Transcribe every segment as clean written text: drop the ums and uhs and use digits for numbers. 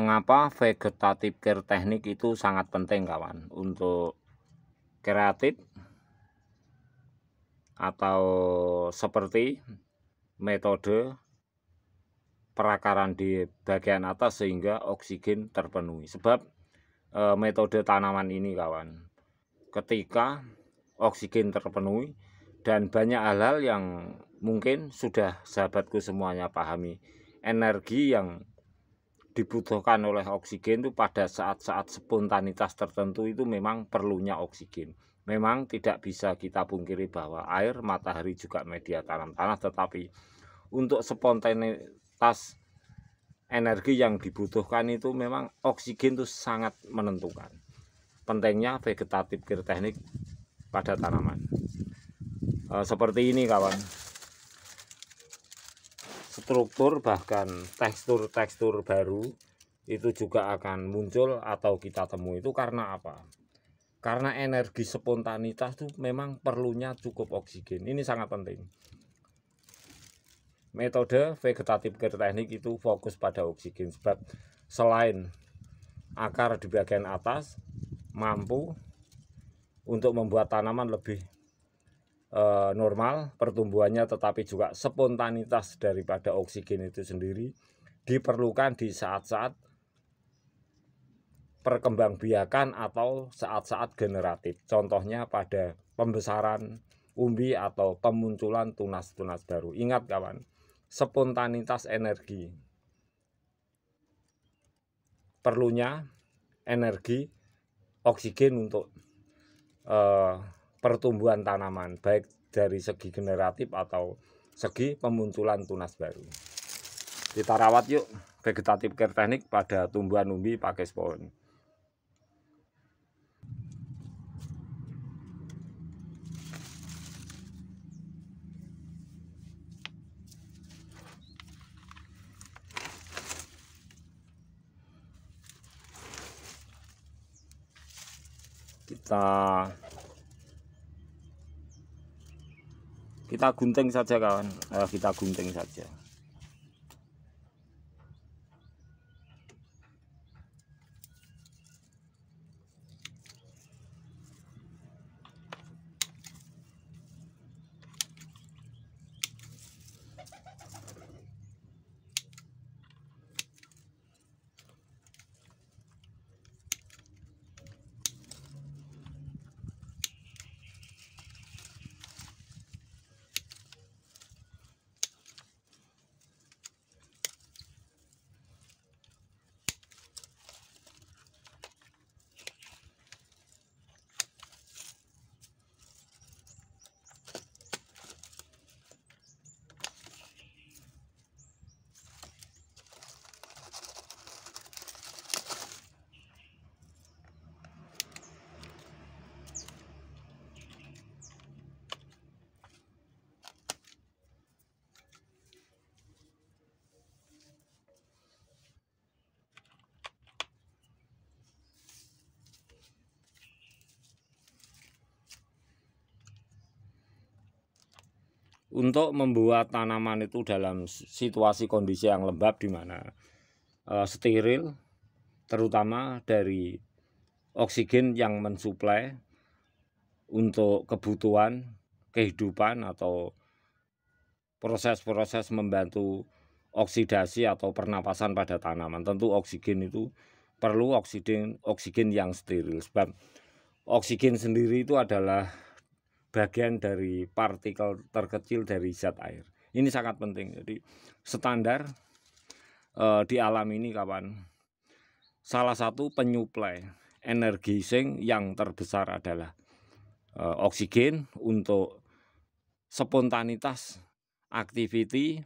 Mengapa vegetative care teknik itu sangat penting kawan untuk kreatif atau seperti metode perakaran di bagian atas sehingga oksigen terpenuhi. Sebab metode tanaman ini kawan, ketika oksigen terpenuhi dan banyak hal-hal yang mungkin sudah sahabatku semuanya pahami, energi yang dibutuhkan oleh oksigen itu pada saat-saat spontanitas tertentu itu memang perlunya oksigen. Memang tidak bisa kita pungkiri bahwa air, matahari juga media tanam tanah, tetapi untuk spontanitas energi yang dibutuhkan itu memang oksigen itu sangat menentukan. Pentingnya vegetative care teknik pada tanaman. Seperti ini kawan. Struktur bahkan tekstur-tekstur baru itu juga akan muncul atau kita temui. Itu karena apa? Karena energi spontanitas itu memang perlunya cukup oksigen. Ini sangat penting. Metode vegetative care teknik itu fokus pada oksigen, sebab selain akar di bagian atas mampu untuk membuat tanaman lebih normal pertumbuhannya, tetapi juga spontanitas daripada oksigen itu sendiri diperlukan di saat-saat perkembangbiakan atau saat-saat generatif. Contohnya pada pembesaran umbi atau pemunculan tunas-tunas baru. Ingat kawan, spontanitas energi, perlunya energi oksigen untuk pertumbuhan tanaman, baik dari segi generatif atau segi pemunculan tunas baru. Kita rawat yuk vegetative care teknik pada tumbuhan umbi pakis pohon. Kita gunting saja kawan, kita gunting saja. Untuk membuat tanaman itu dalam situasi kondisi yang lembab, di mana steril, terutama dari oksigen yang mensuplai untuk kebutuhan kehidupan atau proses-proses membantu oksidasi atau pernapasan pada tanaman. Tentu oksigen itu perlu oksigen yang steril, sebab oksigen sendiri itu adalah bagian dari partikel terkecil dari zat air. Ini sangat penting. Jadi standar di alam ini kawan, salah satu penyuplai energi yang terbesar adalah oksigen untuk spontanitas aktiviti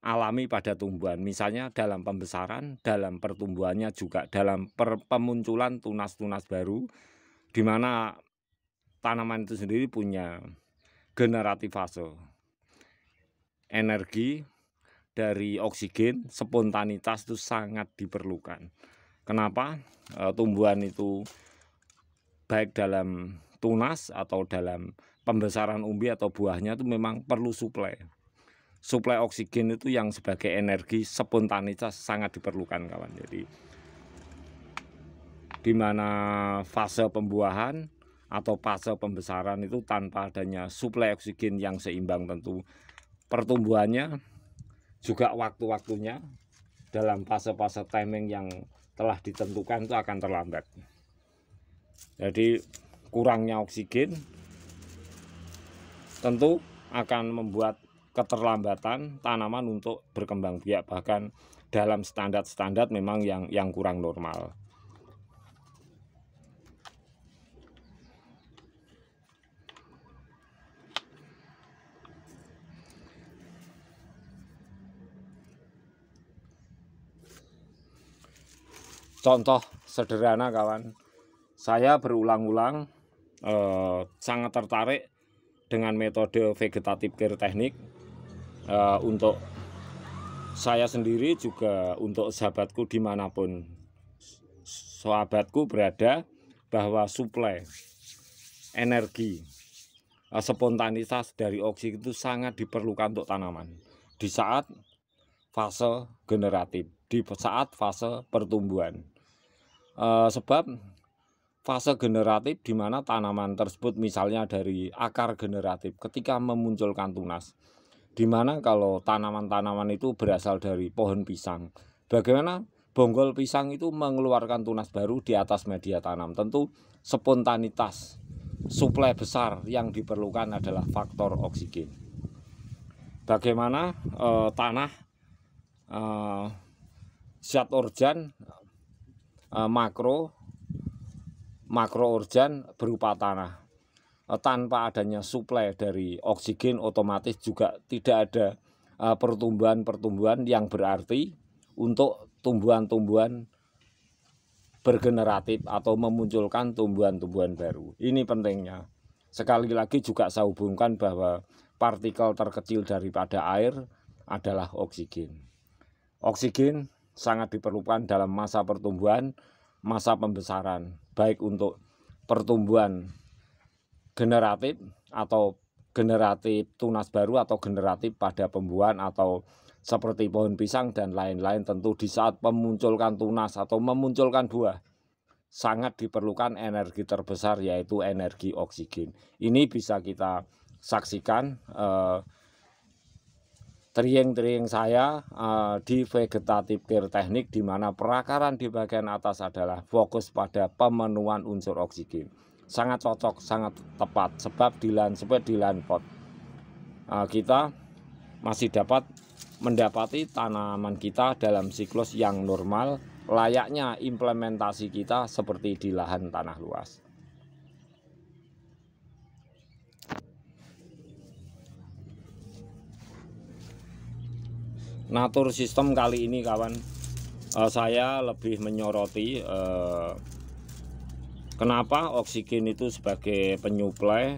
alami pada tumbuhan. Misalnya dalam pembesaran, dalam pertumbuhannya juga dalam pemunculan tunas-tunas baru, di mana tanaman itu sendiri punya generatif fase. Energi dari oksigen, spontanitas itu sangat diperlukan. Kenapa? Tumbuhan itu baik dalam tunas atau dalam pembesaran umbi atau buahnya itu memang perlu suplai. suplai oksigen itu yang sebagai energi spontanitas sangat diperlukan kawan. Jadi di mana fase pembuahan atau fase pembesaran itu tanpa adanya suplai oksigen yang seimbang, tentu pertumbuhannya juga waktu-waktunya dalam fase-fase timing yang telah ditentukan itu akan terlambat. Jadi kurangnya oksigen tentu akan membuat keterlambatan tanaman untuk berkembang biak, bahkan dalam standar memang yang kurang normal. Contoh sederhana kawan, saya berulang-ulang sangat tertarik dengan metode vegetatif care teknik untuk saya sendiri juga untuk sahabatku dimanapun sahabatku berada, bahwa suplai energi spontanitas dari oksigen itu sangat diperlukan untuk tanaman di saat fase generatif, di saat fase pertumbuhan. Sebab fase generatif di mana tanaman tersebut misalnya dari akar generatif ketika memunculkan tunas, di mana kalau tanaman-tanaman itu berasal dari pohon pisang, bagaimana bonggol pisang itu mengeluarkan tunas baru di atas media tanam, tentu spontanitas suplai besar yang diperlukan adalah faktor oksigen. Bagaimana tanah zat organ makroorgan berupa tanah, tanpa adanya suplai dari oksigen otomatis juga tidak ada pertumbuhan yang berarti untuk tumbuhan-tumbuhan bergeneratif atau memunculkan tumbuhan-tumbuhan baru. Ini pentingnya. Sekali lagi juga saya hubungkan bahwa partikel terkecil daripada air adalah oksigen. Oksigen sangat diperlukan dalam masa pertumbuhan, masa pembesaran, baik untuk pertumbuhan generatif atau generatif tunas baru atau generatif pada pembuahan atau seperti pohon pisang dan lain-lain. Tentu di saat memunculkan tunas atau memunculkan buah sangat diperlukan energi terbesar, yaitu energi oksigen. Ini bisa kita saksikan trieng-trieng saya di vegetatif care teknik, di mana perakaran di bagian atas adalah fokus pada pemenuhan unsur oksigen. Sangat cocok, sangat tepat, sebab di lahan pot kita masih dapat mendapati tanaman kita dalam siklus yang normal, layaknya implementasi kita seperti di lahan tanah luas. Natur sistem kali ini kawan, saya lebih menyoroti kenapa oksigen itu sebagai penyuplai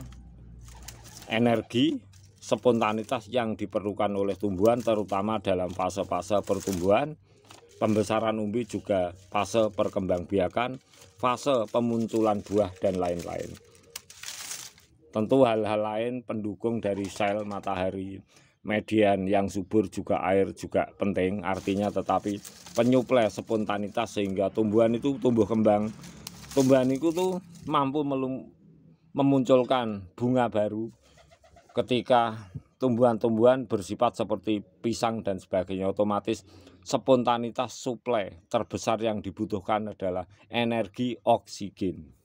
energi spontanitas yang diperlukan oleh tumbuhan, terutama dalam fase-fase pertumbuhan, pembesaran umbi, juga fase perkembangbiakan, fase pemunculan buah dan lain-lain. Tentu hal-hal lain pendukung dari sel, matahari, median yang subur, juga air juga penting artinya, tetapi penyuplai spontanitas sehingga tumbuhan itu tumbuh kembang, tumbuhan itu tuh mampu memunculkan bunga baru. Ketika tumbuhan-tumbuhan bersifat seperti pisang dan sebagainya, otomatis spontanitas suplai terbesar yang dibutuhkan adalah energi oksigen.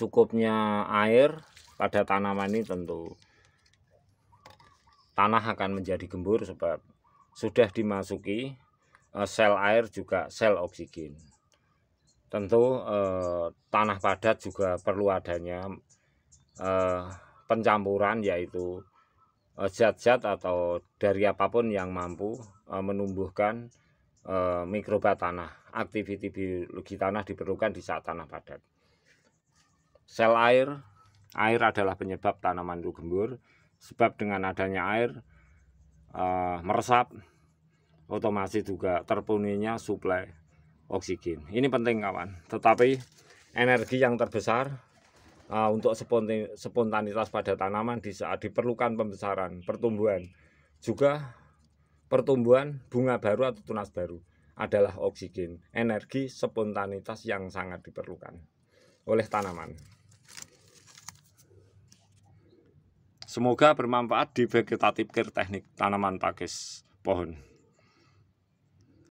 cukupnya air pada tanaman ini, tentu tanah akan menjadi gembur sebab sudah dimasuki sel air juga sel oksigen. Tentu tanah padat juga perlu adanya pencampuran, yaitu zat-zat atau dari apapun yang mampu menumbuhkan mikroba tanah. Aktiviti biologi tanah diperlukan di saat tanah padat. Sel air adalah penyebab tanaman itu gembur, sebab dengan adanya air meresap, otomatis juga terpenuhinya suplai oksigen. Ini penting kawan. Tetapi energi yang terbesar untuk spontanitas pada tanaman di saat diperlukan pembesaran, pertumbuhan, juga pertumbuhan bunga baru atau tunas baru adalah oksigen. Energi spontanitas yang sangat diperlukan oleh tanaman. Semoga bermanfaat di vegetatif care teknik tanaman pakis pohon.